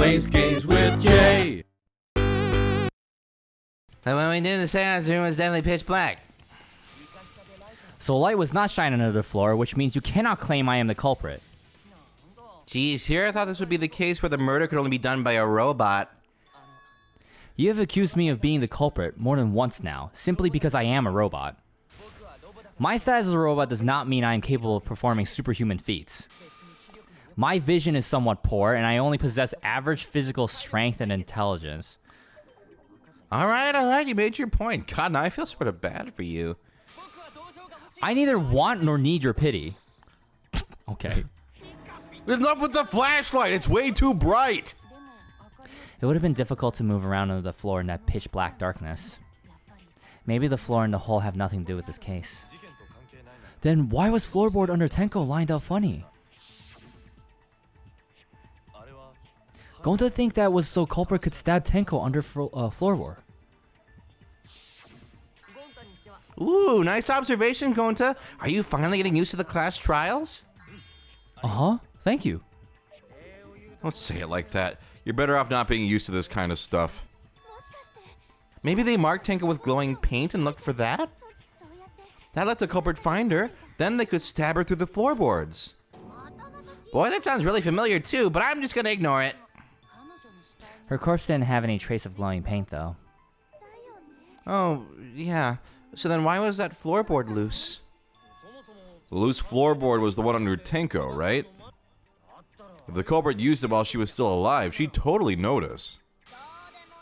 plays games with Jay. But when we did the seance, the room was definitely pitch black. So light was not shining under the floor, which means you cannot claim I am the culprit. Geez, here I thought this would be the case where the murder could only be done by a robot. You have accused me of being the culprit more than once now, simply because I am a robot. My status as a robot does not mean I am capable of performing superhuman feats. My vision is somewhat poor, and I only possess average physical strength and intelligence. Alright, you made your point. God, now I feel sort of bad for you. I neither want nor need your pity. Okay. Enough with the flashlight, it's way too bright! It would have been difficult to move around on the floor in that pitch black darkness. Maybe the floor and the hole have nothing to do with this case. Then why was floorboard under Tenko lined up funny? Going to think that was so culprit could stab Tenko under floorboard. Ooh, nice observation, Gonta. Are you finally getting used to the class trials? Uh-huh, thank you. Don't say it like that. You're better off not being used to this kind of stuff. Maybe they marked Tenko with glowing paint and looked for that? That let the culprit find her, then they could stab her through the floorboards. Boy, that sounds really familiar too, but I'm just gonna ignore it. Her corpse didn't have any trace of glowing paint, though. Oh, yeah. So then why was that floorboard loose? The loose floorboard was the one under Tenko, right? If the culprit used it while she was still alive, she'd totally notice.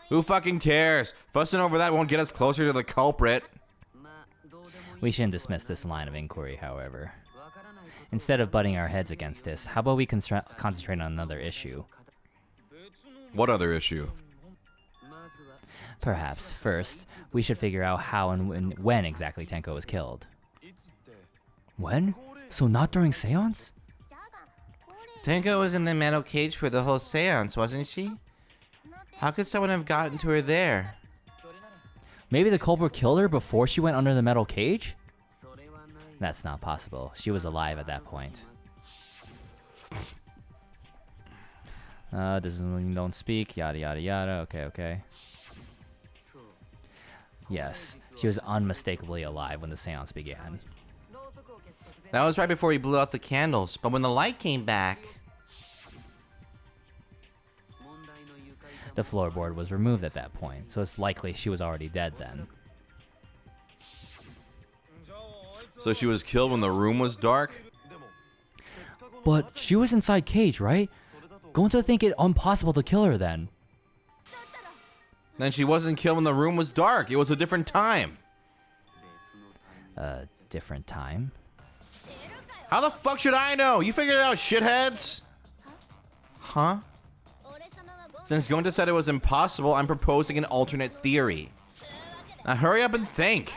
Who fucking cares? Fussing over that won't get us closer to the culprit. We shouldn't dismiss this line of inquiry, however. Instead of butting our heads against this, how about we concentrate on another issue? What other issue? Perhaps, first, we should figure out how and when exactly Tenko was killed. When? So not during seance? Tenko was in the metal cage for the whole seance, wasn't she? How could someone have gotten to her there? Maybe the culprit killed her before she went under the metal cage? That's not possible. She was alive at that point. This is when you don't speak, yada yada yada, okay. Yes, she was unmistakably alive when the seance began. That was right before he blew out the candles, but when the light came back... The floorboard was removed at that point, so it's likely she was already dead then. So she was killed when the room was dark? But she was inside cage, right? Going to think it impossible to kill her then. Then she wasn't killed when the room was dark. It was a different time. Different time? How the fuck should I know? You figured it out, shitheads? Huh? Since Gonta said it was impossible, I'm proposing an alternate theory. Now hurry up and think.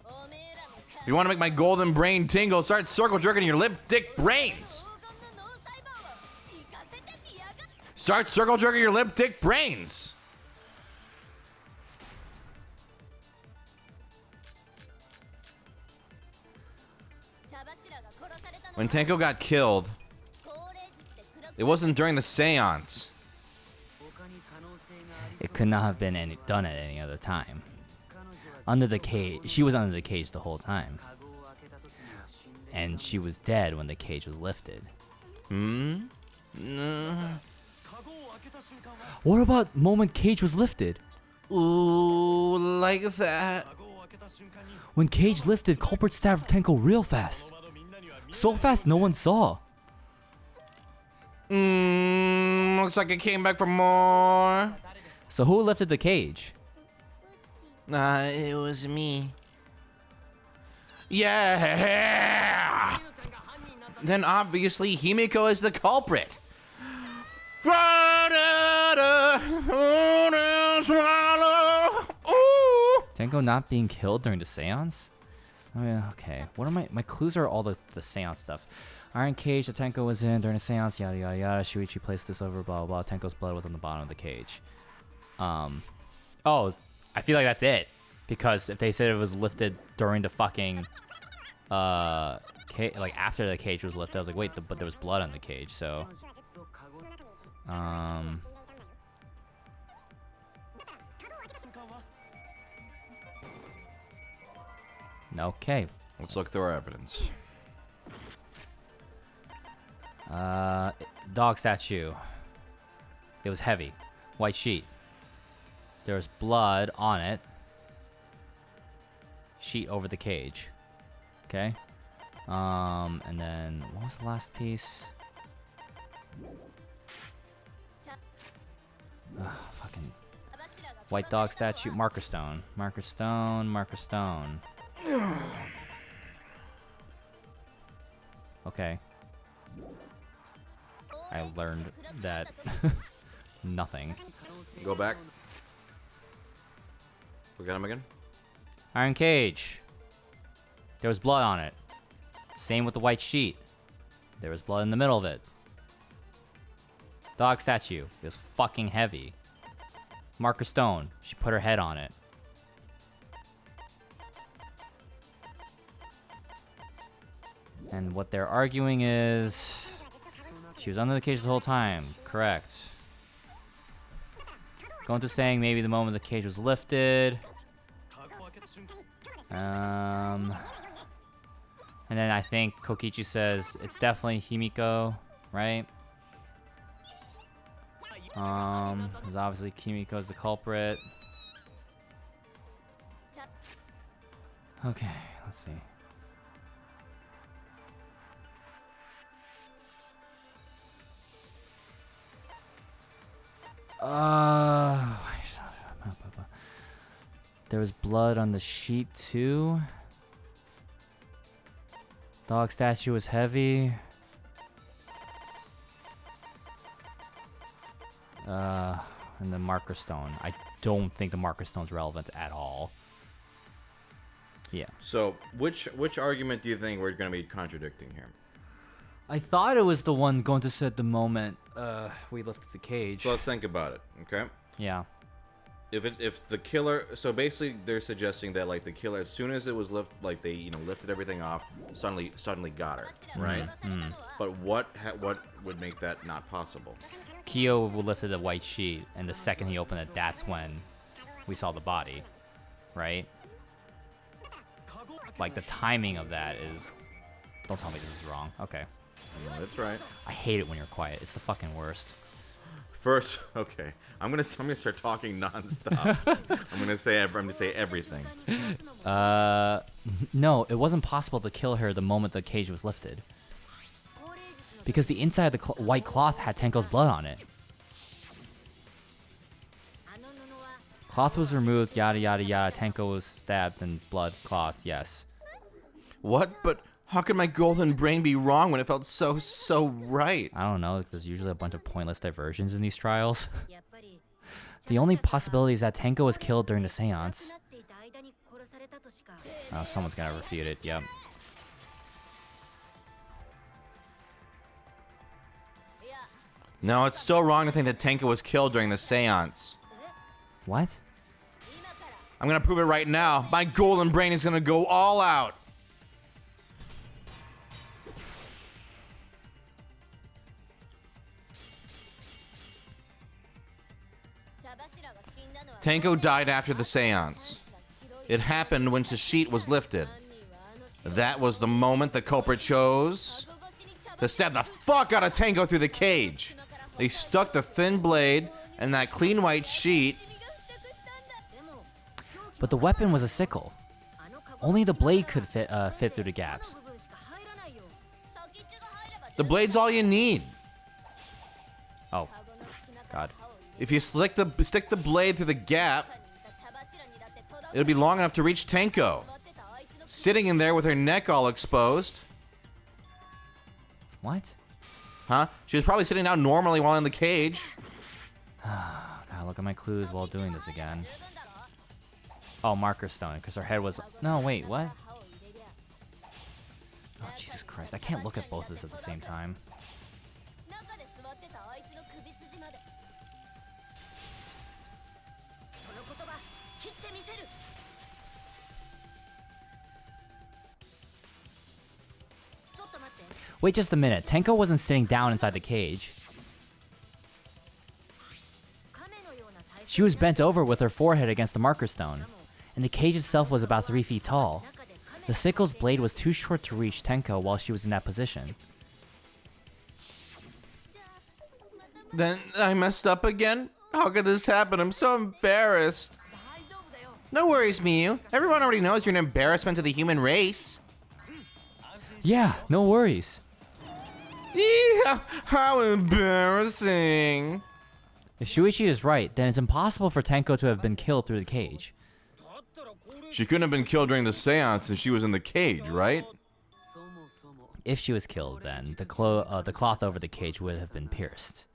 If you want to make my golden brain tingle, start circle jerking your lip dick brains. Start circle jerking your lip dick brains. When Tenko got killed, it wasn't during the seance. It could not have been done at any other time. Under the cage, she was under the cage the whole time. And she was dead when the cage was lifted. What about moment cage was lifted? Ooh, like that. When cage lifted, culprit stabbed Tenko real fast. So fast no one saw. Looks like it came back for more. So who lifted the cage? It was me. Yeah! Then obviously Himiko is the culprit. Tenko not being killed during the seance? Oh yeah, okay. What are my clues are all the seance stuff. Iron cage that Tenko was in during the seance, yada yada yada. Shuichi placed this over, blah blah blah. Tenko's blood was on the bottom of the cage. Oh, I feel like that's it. Because if they said it was lifted during the fucking, like after the cage was lifted, I was like, wait, but there was blood on the cage, so. Okay. Let's look through our evidence. Dog statue. It was heavy. White sheet. There was blood on it. Sheet over the cage. Okay. And then what was the last piece? Fucking white dog statue. Marker stone. Marker stone. Marker stone. Okay. I learned that nothing. Go back. We got him again? Iron cage. There was blood on it. Same with the white sheet. There was blood in the middle of it. Dog statue. It was fucking heavy. Marker stone. She put her head on it. And what they're arguing is she was under the cage the whole time. Correct. Going to saying maybe the moment the cage was lifted. And then I think Kokichi says it's definitely Himiko, right? 'Cause obviously Kimiko's the culprit. Okay, let's see. There was blood on the sheet too. Dog statue was heavy. And the marker stone. I don't think the marker stone's relevant at all. Yeah. So, which argument do you think we're going to be contradicting here? I thought it was the one going to say at the moment we lifted the cage. So let's think about it, okay? Yeah. If the killer, so basically they're suggesting that like the killer, as soon as it was they lifted everything off, suddenly got her, right? But what would make that not possible? Kyo lifted the white sheet, and the second he opened it, that's when we saw the body, right? Like the timing of that is. Don't tell me this is wrong. Okay. That's right. I hate it when you're quiet. It's the fucking worst. First, okay, I'm gonna start talking nonstop. I'm gonna say everything. No, it wasn't possible to kill her the moment the cage was lifted. Because the inside of the white cloth had Tenko's blood on it. Cloth was removed, yada yada yada. Tenko was stabbed and blood, cloth, yes. What? But how could my golden brain be wrong when it felt so right? I don't know, there's usually a bunch of pointless diversions in these trials. The only possibility is that Tenko was killed during the seance. Oh, someone's gonna refute it, yep. No, it's still wrong to think that Tenko was killed during the seance. What? I'm gonna prove it right now. My golden brain is gonna go all out. Tenko died after the seance. It happened when the sheet was lifted. That was the moment the culprit chose to stab the fuck out of Tenko through the cage. They stuck the thin blade and that clean white sheet. But the weapon was a sickle. Only the blade could fit through the gaps. The blade's all you need. Oh, God. If you stick the blade through the gap, it'll be long enough to reach Tenko. Sitting in there with her neck all exposed. What? Huh? She was probably sitting down normally while in the cage. Gotta look at my clues while doing this again. Oh, marker stone, because her head was... No, wait, what? Oh, Jesus Christ. I can't look at both of this at the same time. Wait just a minute. Tenko wasn't sitting down inside the cage. She was bent over with her forehead against the marker stone, and the cage itself was about 3 feet tall. The sickle's blade was too short to reach Tenko while she was in that position. Then I messed up again? How could this happen? I'm so embarrassed. No worries, Miyu. Everyone already knows you're an embarrassment to the human race. Yeah, no worries. Yeah, how embarrassing. If Shuichi is right, then it's impossible for Tenko to have been killed through the cage. She couldn't have been killed during the seance since she was in the cage, right? If she was killed, then the cloth over the cage would have been pierced.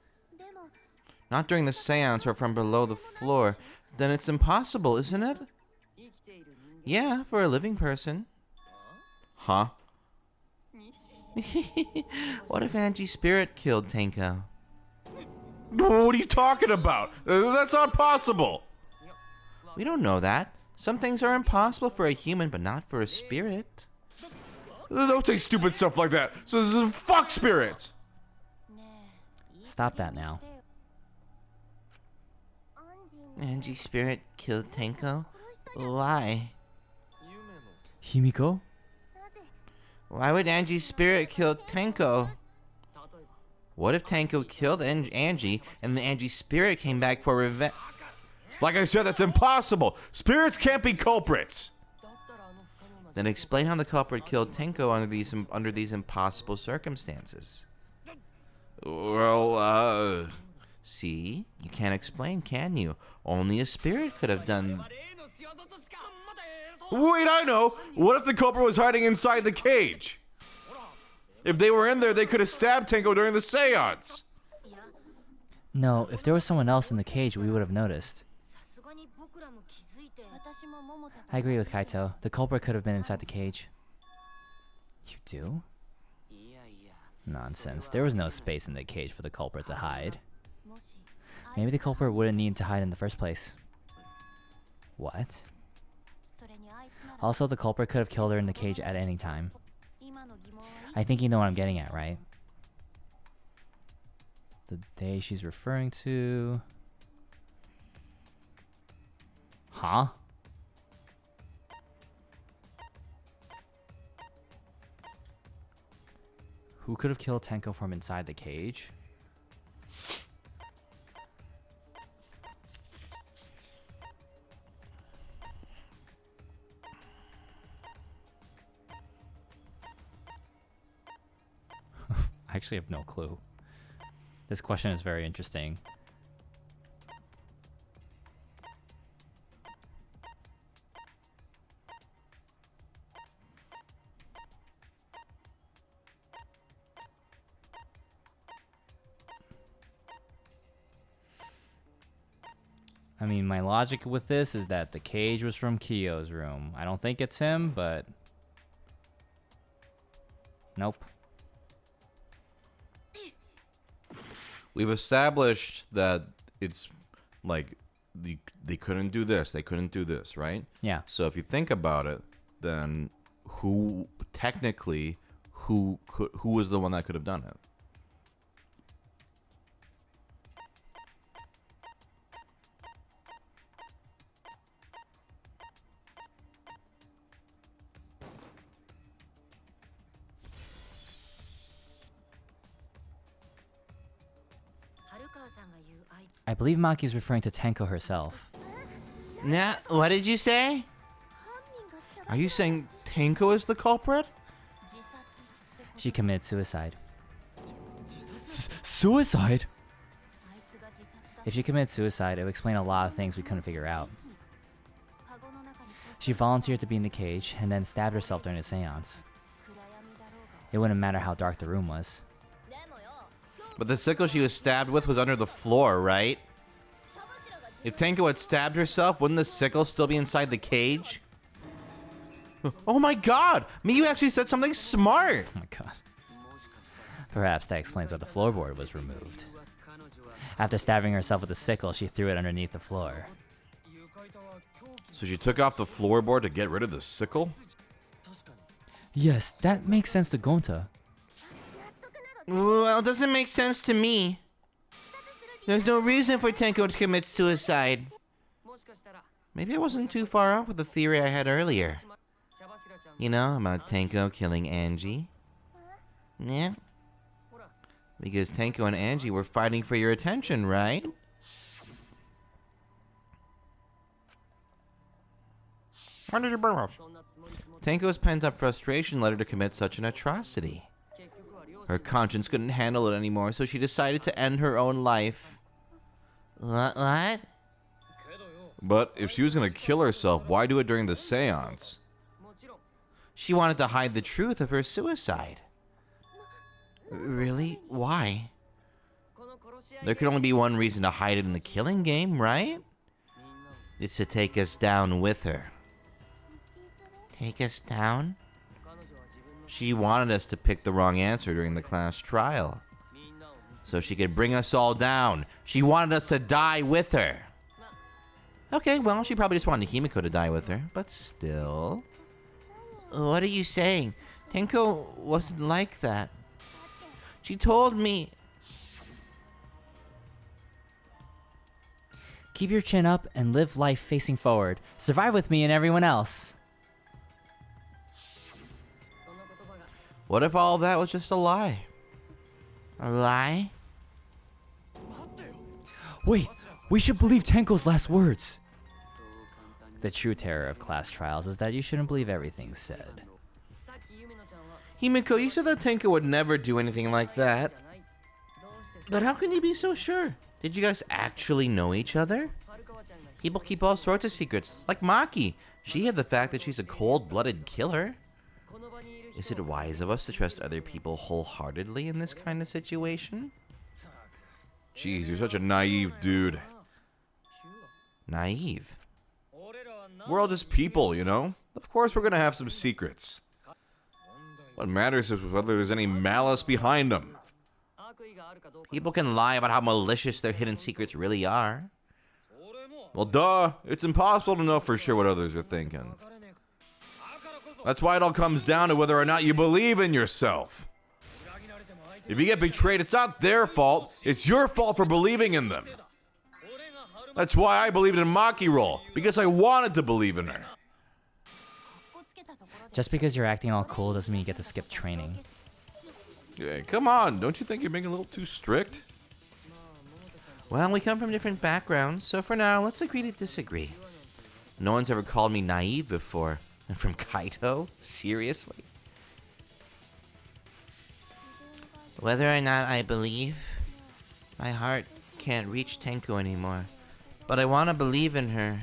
Not during the seance or from below the floor. Then it's impossible, isn't it? Yeah, for a living person. Huh? What if Angie's spirit killed Tenko? What are you talking about? That's not possible. We don't know that. Some things are impossible for a human, but not for a spirit. Don't say stupid stuff like that. So fuck spirits. Stop that now. Angie's spirit killed Tenko? Why? Himiko? Why would Angie's spirit kill Tenko? What if Tenko killed Angie and then Angie's spirit came back for revenge? Like I said, that's impossible. Spirits can't be culprits. Then explain how the culprit killed Tenko under these impossible circumstances. Well, see? You can't explain, can you? Only a spirit could have done... Wait, I know! What if the culprit was hiding inside the cage? If they were in there, they could have stabbed Tenko during the seance. No, if there was someone else in the cage, we would have noticed. I agree with Kaito. The culprit could have been inside the cage. You do? Nonsense. There was no space in the cage for the culprit to hide. Maybe the culprit wouldn't need to hide in the first place. What? Also, the culprit could have killed her in the cage at any time. I think you know what I'm getting at, right? The day she's referring to... Huh? Who could have killed Tenko from inside the cage? I actually have no clue. This question is very interesting. I mean, my logic with this is that the cage was from Kyo's room. I don't think it's him, but... Nope. We've established that it's like they couldn't do this, they couldn't do this, right? Yeah. So if you think about it, then who was the one that could have done it? I believe Maki's referring to Tenko herself. Nah, what did you say? Are you saying Tenko is the culprit? She committed suicide. Suicide? If she committed suicide, it would explain a lot of things we couldn't figure out. She volunteered to be in the cage and then stabbed herself during a seance. It wouldn't matter how dark the room was. But the sickle she was stabbed with was under the floor, right? If Tenko had stabbed herself, wouldn't the sickle still be inside the cage? Oh my god! Miyu actually said something smart! Oh my god. Perhaps that explains why the floorboard was removed. After stabbing herself with a sickle, she threw it underneath the floor. So she took off the floorboard to get rid of the sickle? Yes, that makes sense to Gonta. Well, it doesn't make sense to me. There's no reason for Tenko to commit suicide. Maybe I wasn't too far off with the theory I had earlier. You know, about Tenko killing Angie. Yeah. Because Tenko and Angie were fighting for your attention, right? When did you burn off? Tenko's pent-up frustration led her to commit such an atrocity. Her conscience couldn't handle it anymore, so she decided to end her own life. What? But if she was gonna kill herself, why do it during the seance? She wanted to hide the truth of her suicide. Really? Why? There could only be one reason to hide it in the killing game, right? It's to take us down with her. Take us down? She wanted us to pick the wrong answer during the class trial, so she could bring us all down. She wanted us to die with her. Okay, well, she probably just wanted Himiko to die with her, but still. What are you saying? Tenko wasn't like that. She told me. Keep your chin up and live life facing forward. Survive with me and everyone else. What if all that was just a lie? A lie? Wait, we should believe Tenko's last words. The true terror of class trials is that you shouldn't believe everything said. Himiko, you said that Tenko would never do anything like that. But how can you be so sure? Did you guys actually know each other? People keep all sorts of secrets, like Maki. She hid the fact that she's a cold-blooded killer. Is it wise of us to trust other people wholeheartedly in this kind of situation? Jeez, you're such a naive dude. Naive? We're all just people, you know? Of course we're gonna have some secrets. What matters is whether there's any malice behind them. People can lie about how malicious their hidden secrets really are. Well, duh. It's impossible to know for sure what others are thinking. That's why it all comes down to whether or not you believe in yourself. If you get betrayed, it's not their fault. It's your fault for believing in them. That's why I believed in Maki role, because I wanted to believe in her. Just because you're acting all cool doesn't mean you get to skip training. Hey, come on. Don't you think you're being a little too strict? Well, we come from different backgrounds, so for now, let's agree to disagree. No one's ever called me naive before. And from Kaito? Seriously? Whether or not I believe, my heart can't reach Tenko anymore. But I want to believe in her.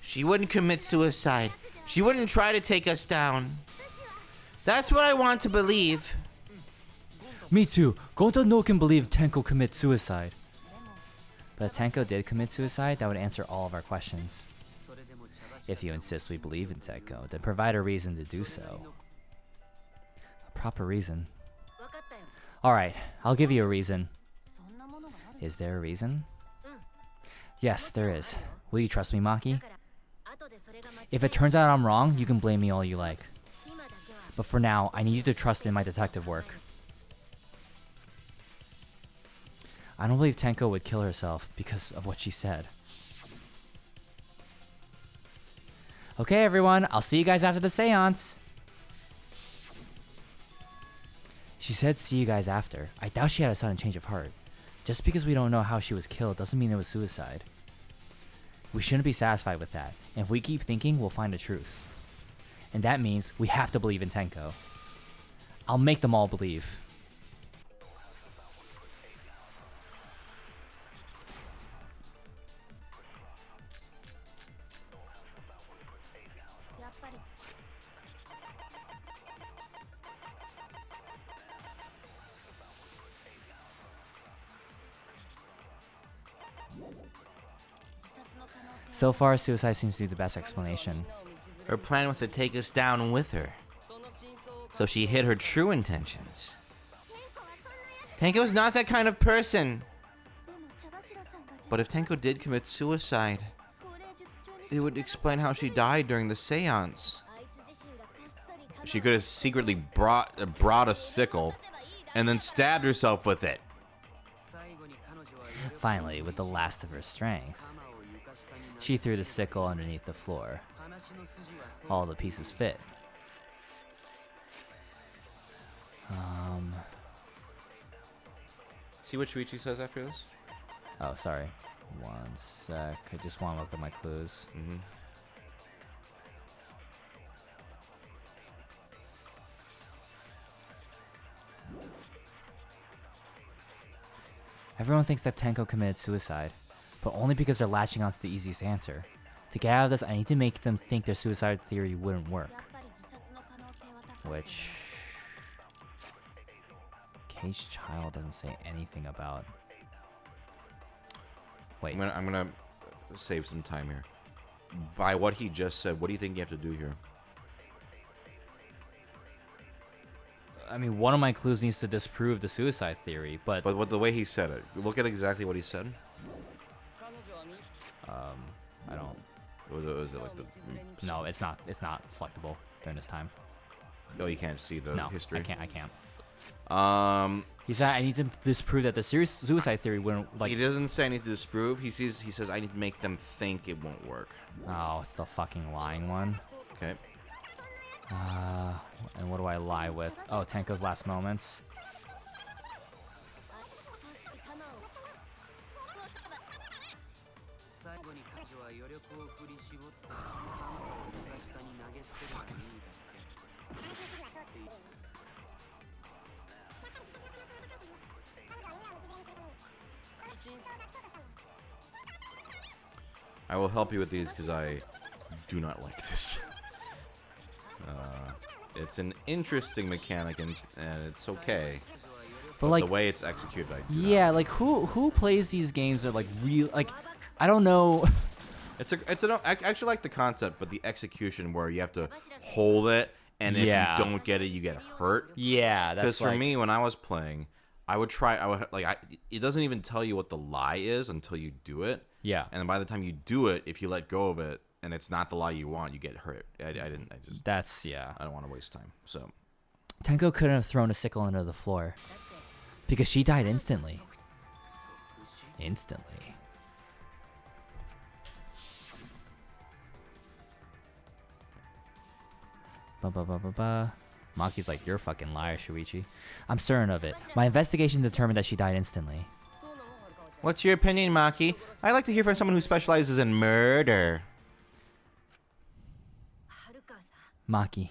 She wouldn't commit suicide. She wouldn't try to take us down. That's what I want to believe. Me too. Gonta no can believe Tenko commit suicide. But if Tenko did commit suicide, that would answer all of our questions. If you insist we believe in Tenko, then provide a reason to do so. A proper reason. Alright, I'll give you a reason. Is there a reason? Yes, there is. Will you trust me, Maki? If it turns out I'm wrong, you can blame me all you like. But for now, I need you to trust in my detective work. I don't believe Tenko would kill herself because of what she said. Okay, everyone, I'll see you guys after the seance. She said see you guys after. I doubt she had a sudden change of heart. Just because we don't know how she was killed doesn't mean it was suicide. We shouldn't be satisfied with that. And if we keep thinking, we'll find the truth. And that means we have to believe in Tenko. I'll make them all believe. So far, suicide seems to be the best explanation. Her plan was to take us down with her. So she hid her true intentions. Tenko's not that kind of person. But if Tenko did commit suicide, it would explain how she died during the seance. She could have secretly brought a sickle and then stabbed herself with it. Finally, with the last of her strength, she threw the sickle underneath the floor. all the pieces fit. See what Shuichi says after this? Oh, sorry. One sec. I just want to look at my clues. Mm-hmm. Everyone thinks that Tenko committed suicide, but only because they're latching onto the easiest answer. To get out of this, I need to make them think their suicide theory wouldn't work. Which... Caged Child doesn't say anything about... Wait. I'm gonna save some time here. By what he just said, what do you think you have to do here? I mean, one of my clues needs to disprove the suicide theory, but But the way he said it, look at exactly what he said. I don't... Was it like the... No, it's not selectable during this time. Oh, you can't see the No, history? I can't. He He said I need to disprove that the suicide theory wouldn't, like... He doesn't say I need to disprove. He says I need to make them think it won't work. Oh, it's the fucking lying one. Okay. And what do I lie with? Oh, Tenko's last moments. I will help you with these because I do not like this. It's an interesting mechanic and it's okay. But like the way it's executed, I do yeah, not. like who plays these games are like real, like I don't know. I actually like the concept, but the execution where you have to hold it and if Yeah. you don't get it, you get hurt. Yeah, Because that's for like, me, when I was playing, it doesn't even tell you what the lie is until you do it. yeah, And by the time you do it, if you let go of it and it's not the lie you want, you get hurt. I don't want to waste time. So Tenko couldn't have thrown a sickle into the floor because she died instantly. Instantly. Maki's like, you're a fucking liar, Shuichi. I'm certain of it. My investigation determined that she died instantly. what's your opinion, Maki? I'd like to hear from someone who specializes in murder. Maki.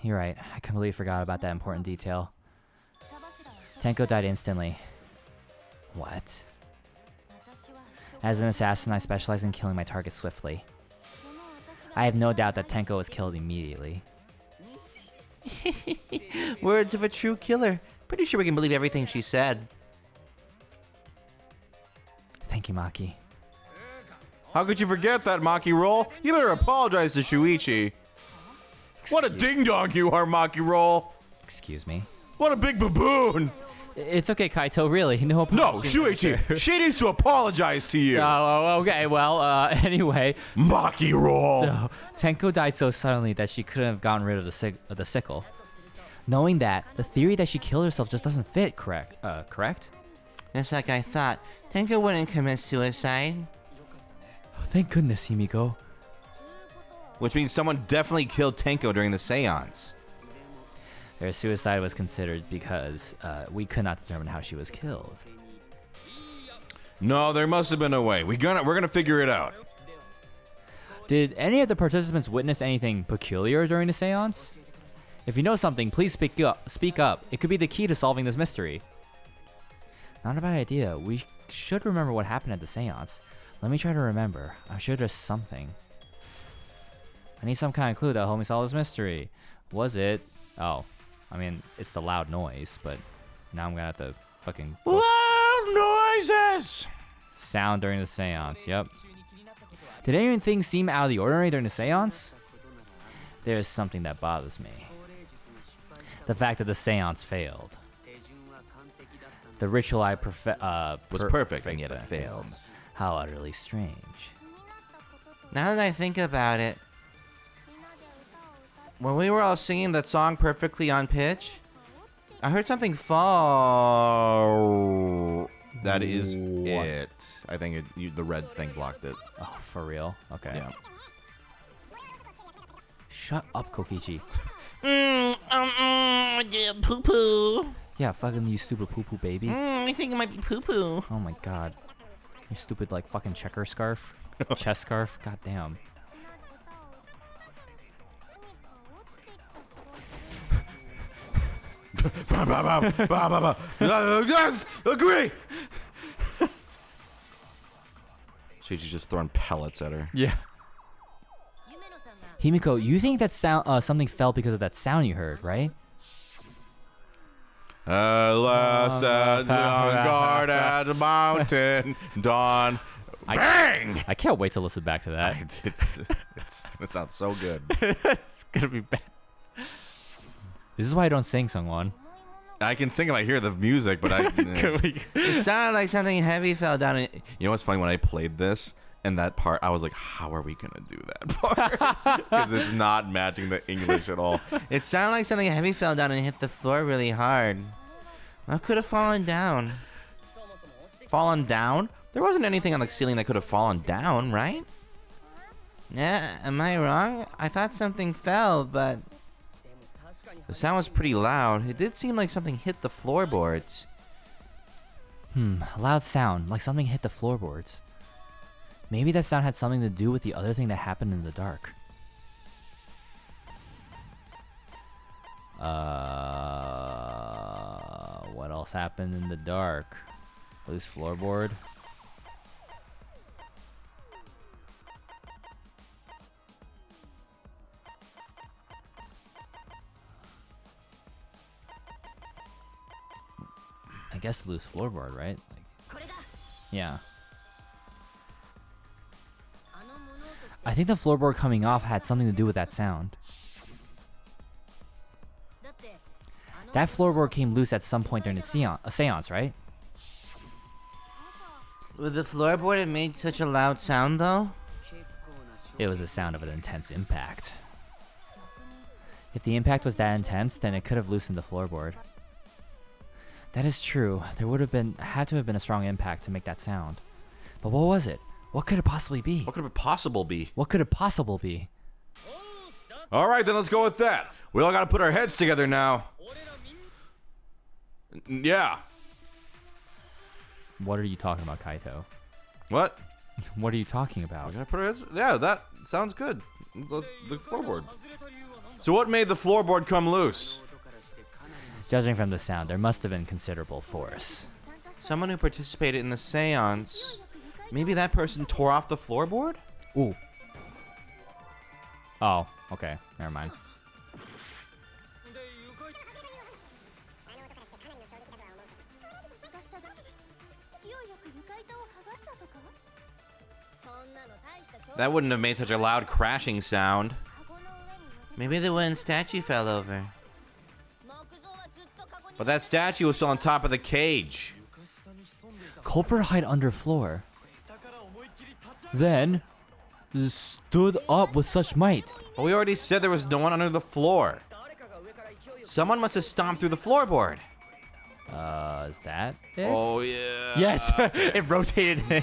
You're right. I completely forgot about that important detail. Tenko died instantly. What? As an assassin, I specialize in killing my targets swiftly. I have no doubt that Tenko was killed immediately. Words of a true killer. Pretty sure we can believe everything she said. Thank you, Maki. How could you forget that, Maki Roll? You better apologize to Shuichi. What a ding-dong you are, Maki Roll. Excuse me. What a big baboon. It's okay, Kaito, really. No No, apology Shuichi, she needs to apologize to you. Oh, okay. Well, anyway, Maki Roll. Tenko died so suddenly that she couldn't have gotten rid of the sickle. Knowing that, the theory that she killed herself just doesn't fit, correct? Just like I thought, Tenko wouldn't commit suicide. Oh, thank goodness, Himiko. Which means someone definitely killed Tenko during the seance. Her suicide was considered because we could not determine how she was killed. No, there must have been a way. We're gonna figure it out. Did any of the participants witness anything peculiar during the seance? If you know something, please speak up. It could be the key to solving this mystery. Not a bad idea. We should remember what happened at the seance. Let me try to remember. I'm sure there's something. I need some kind of clue that'll help me solve this mystery. Was it? Oh, I mean, it's the loud noise, but now I'm gonna have to fucking... Loud noises! Sound during the seance, yep. Did anything seem out of the ordinary during the seance? There's something that bothers me. The fact that the seance failed. The ritual I Was perfect, and yet it failed. How utterly strange. Now that I think about it, when we were all singing that song perfectly on pitch, I heard something fall. That is What? it. I think the red thing blocked it. Oh, for real? Okay. Yeah. Shut up, Kokichi. Yeah, poo poo. Yeah, fucking you stupid poo-poo baby. I think it might be poo poo. Oh my god. You stupid, like, fucking checker scarf. Chest scarf. God damn. Yes, agree. She's just throwing pellets at her. Yeah. Himiko, you think that sound something fell because of that sound you heard, right? Alas, on guard at the mountain, dawn, bang! I can't wait to listen back to that. It's gonna sound so good. It's gonna be bad. This is why I don't sing, SungWon. I can sing if I hear the music, but it sounded like something heavy fell down. You know what's funny? When I played this and that part, I was like, how are we gonna do that part? Because it's not matching the English at all. It sounded like something heavy fell down and hit the floor really hard. What could have fallen down? Fallen down? There wasn't anything on the ceiling that could have fallen down, right? Yeah, am I wrong? I thought something fell, but the sound was pretty loud. It did seem like something hit the floorboards. A loud sound, like something hit the floorboards. Maybe that sound had something to do with the other thing that happened in the dark. What else happened in the dark? Loose floorboard. I guess loose floorboard, right? Like, yeah. I think the floorboard coming off had something to do with that sound. That floorboard came loose at some point during the seance, right? With the floorboard, it made such a loud sound, though? It was the sound of an intense impact. If the impact was that intense, then it could have loosened the floorboard. That is true. There would have had to have been a strong impact to make that sound. But what was it? What could it possibly be? What could it possibly be? What could it possibly be? All right, then let's go with that. We all gotta put our heads together now. Yeah. What are you talking about, Kaito? What? What are you talking We about? gotta put our heads. Yeah, that sounds good. The floorboard. So what made the floorboard come loose? Judging from the sound, there must have been considerable force. Someone who participated in the seance. Maybe that person tore off the floorboard? Ooh. Oh, okay. Never mind. That wouldn't have made such a loud crashing sound. Maybe the wooden statue fell over. But that statue was still on top of the cage. Culprit hide under floor. Then stood up with such might. But we already said there was no one under the floor. Someone must have stomped through the floorboard. Is that it? Oh, yeah. Yes, it rotated in.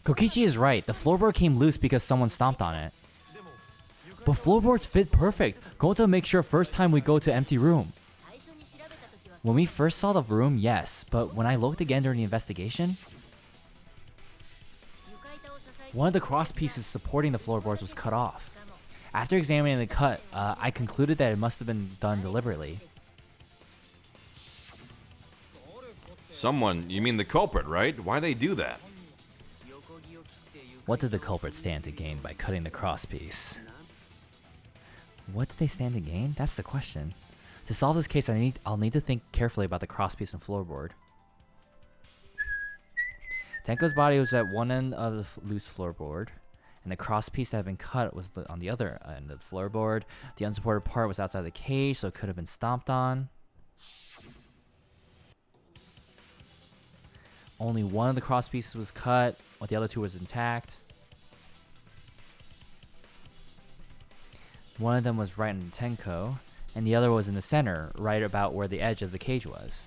Kokichi is right. The floorboard came loose because someone stomped on it. But floorboards fit perfect. Going to make sure first time we go to empty room. When we first saw the room, yes. But when I looked again during the investigation, one of the cross pieces supporting the floorboards was cut off. After examining the cut, I concluded that it must have been done deliberately. Someone, you mean the culprit, right? Why'd they do that? What did the culprit stand to gain by cutting the cross piece? What did they stand to gain? That's the question. To solve this case, I'll need to think carefully about the cross piece and floorboard. Tenko's body was at one end of the loose floorboard, and the cross piece that had been cut was on the other end of the floorboard. The unsupported part was outside the cage, so it could have been stomped on. Only one of the cross pieces was cut, while the other two was intact. One of them was right in Tenko, and the other was in the center, right about where the edge of the cage was.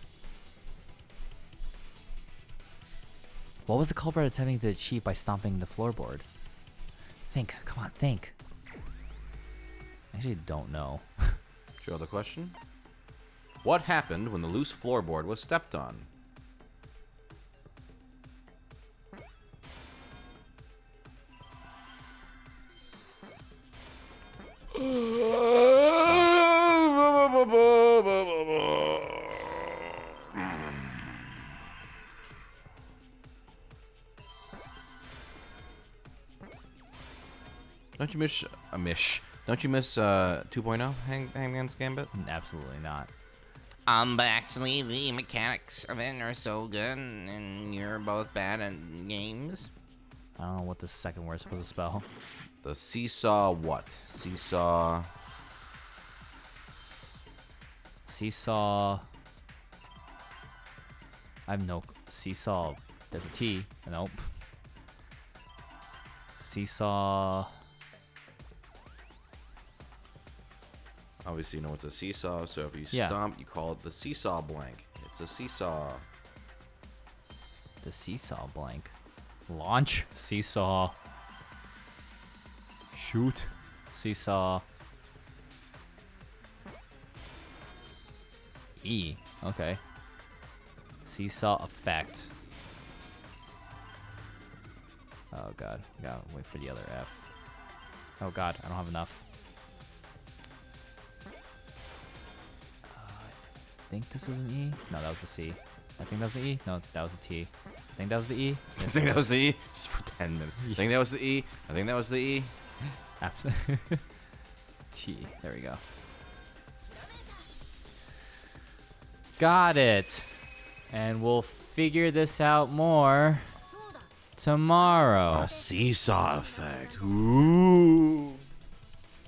What was the culprit attempting to achieve by stomping the floorboard? Think. Come on, think. I actually don't know. Show the question. What happened when the loose floorboard was stepped on? Don't you miss Don't you miss 2.0 Hangman's Gambit? Absolutely not. But actually, the mechanics of it are so good, and you're both bad at games. I don't know what the second word is supposed to spell. The seesaw what? Seesaw. Seesaw. I have no seesaw. There's a T. Nope. Seesaw. Obviously, you know it's a seesaw, so if you Yeah. stomp, you call it the seesaw blank. It's a seesaw. The seesaw blank. Launch. Seesaw. Shoot. Seesaw. E. Okay. Seesaw effect. Oh god. Gotta wait for the other F. Oh god, I don't have enough. I think this was an E. No, that was the C. I think that was the E. No, that was the T. I think that was the E. I think that was the E. Just for 10 minutes. I think that was the E. I think that was the E. Absolutely. T. There we go. Got it. And we'll figure this out more tomorrow. A seesaw effect. Ooh.